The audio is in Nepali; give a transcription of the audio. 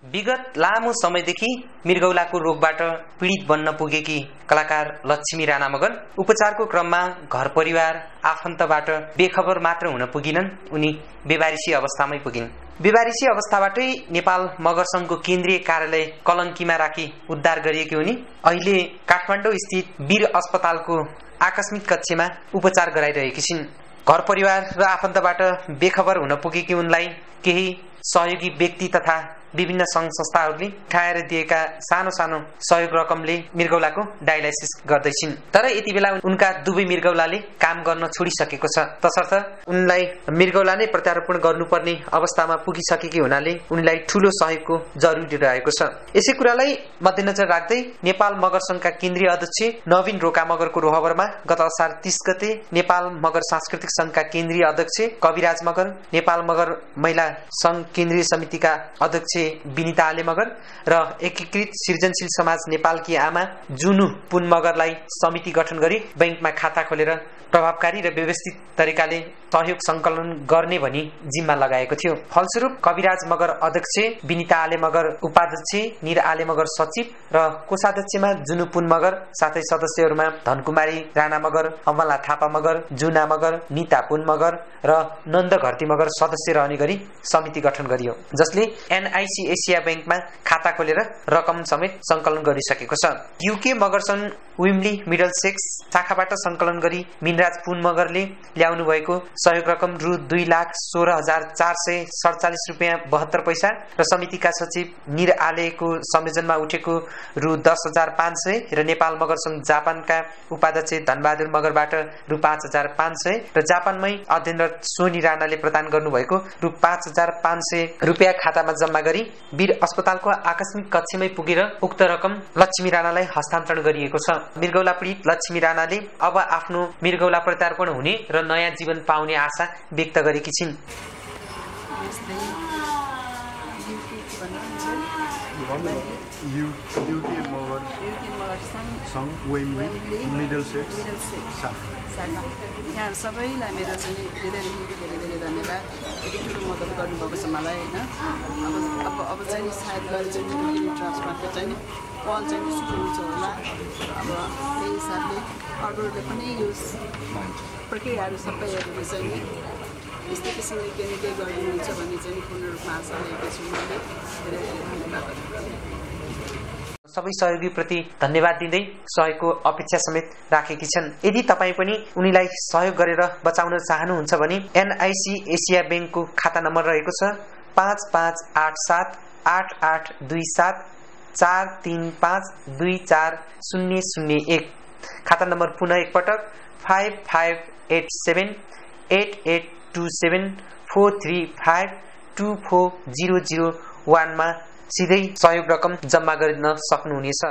विगत लामो समयदेखि मृगौलाको रोगबाट पीडित बन्न पुगेकी कलाकार लक्ष्मी राणा मगर उपचारको क्रममा घर परिवार आफन्तबाट बेखबर मात्र हुन पुगिनन्, उनी बेवारिसी अवस्थामै पुगिन्। बेवारिसी अवस्थाबाटै नेपाल मगर संघको केन्द्रीय कार्यालय कलङ्कीमा राखी उद्धार गरिएकी उनी अहिले काठमाडौँ स्थित वीर अस्पतालको आकस्मिक कक्षमा उपचार गराइरहेकी छिन्। घर परिवार र आफन्तबाट बेखबर हुन पुगेकी उनलाई केही सहयोगी व्यक्ति तथा विभिन्न संघ संस्थाहरूले उठाएर दिएका सानो सानो सहयोग रकमले मृगौलाको डायलाइसिस गर्दैछिन्। तर यति बेला उनका दुवै मृगौलाले काम गर्न छोडिसकेको छ, तसर्थ उनलाई मृगौला नै प्रत्यारोपण गर्नुपर्ने अवस्थामा पुगिसकेकी हुनाले उनलाई ठूलो सहयोगको जरुरी रहेको छ। यसै कुरालाई मध्यनजर राख्दै नेपाल मगर संघका केन्द्रीय अध्यक्ष नवीन रोका मगरको रोहबरमा गत असार 30 गते नेपाल मगर सांस्कृतिक संघका केन्द्रीय अध्यक्ष कविराज मगर, नेपाल मगर महिला संघ केन्द्रीय समितिका अध्यक्ष विनिता आले मगर र एकीकृत सृजनशील समाज नेपालकी आमा जुनु पुन मगरलाई समिति गठन गरी बैंकमा खाता खोलेर प्रभावकारी र व्यवस्थित तरिकाले सहयोग संकलन गर्ने भनी जिम्मा लगाएको थियो। फलस्वरूप कविराज मगर अध्यक्ष, विनिता आले मगर उपाध्यक्ष, निर आले मगर सचिव र कोषाध्यक्षमा जुनु पुन मगर साथै सदस्यहरूमा धनकुमारी राणा मगर, अमला थापा मगर, जुना मगर, निता पुन मगर र नन्द घरती मगर सदस्य रहने गरी समिति गठन गरियो, जसले एनआईसी एसिया बैंकमा खाता खोलेर रकम समेत संकलन गरिसकेको छ। युके मगर संघ विम्ली मिडलसेक्स शाखाबाट संकलन गरी मिनराज पुन मगरले ल्याउनु भएको सहयोग रकम रु 2,16,447 रुपियाँ 72 पैसा र समितिका सचिव निर आलेको संयोजनमा उठेको रु 10,500 र नेपाल मगर संघ जापानका उपाध्यक्ष धनबहादुर मगरबाट रु 5,500 र जापानमै अध्ययनरत सोनी राणाले प्रदान गर्नुभएको रु 5,500 रुपियाँ खातामा जम्मा गरी वीर अस्पतालको आकस्मिक कक्षमै पुगेर उक्त रकम लक्ष्मी राणालाई हस्तान्तरण गरिएको छ। मृगौला पीडित लक्ष्मी राणाले अब आफ्नो मृगौला प्रत्यारोपण हुने र नयाँ जीवन पाउने आशा व्यक्त गरेकी छिन्। यहाँ सबैलाई मेरो चाहिँ धेरै धन्यवाद, यति ठुलो मद्दत गर्नुभएको छ मलाई होइन। अब चाहिँ सायद गएर चाहिँ किडनी ट्रान्सप्लान्टको चाहिँ कल चाहिँ सुरु हुन्छ होला। अब त्यही हिसाबले अरूहरूले पनि यो प्रक्रियाहरू सबैहरूले चाहिँ यस्तै किसिमले केही गरिदिनुहुन्छ भन्ने चाहिँ पूर्ण रूपमा आशा लिएको छु मैले। धेरै धन्यवाद। सबै सहयोगीप्रति धन्यवाद दिँदै सहयोगको अपेक्षा समेत राखेकी छन्। यदि तपाईँ पनि उनीलाई सहयोग गरेर बचाउन चाहनुहुन्छ भने एनआईसी एसिया बैंकको खाता नम्बर रहेको छ 5587882743524001। खाता नम्बर पुनः एकपटक 5587882743524001 मा सिधै सहयोग रकम जम्मा गर्न सक्नुहुनेछ।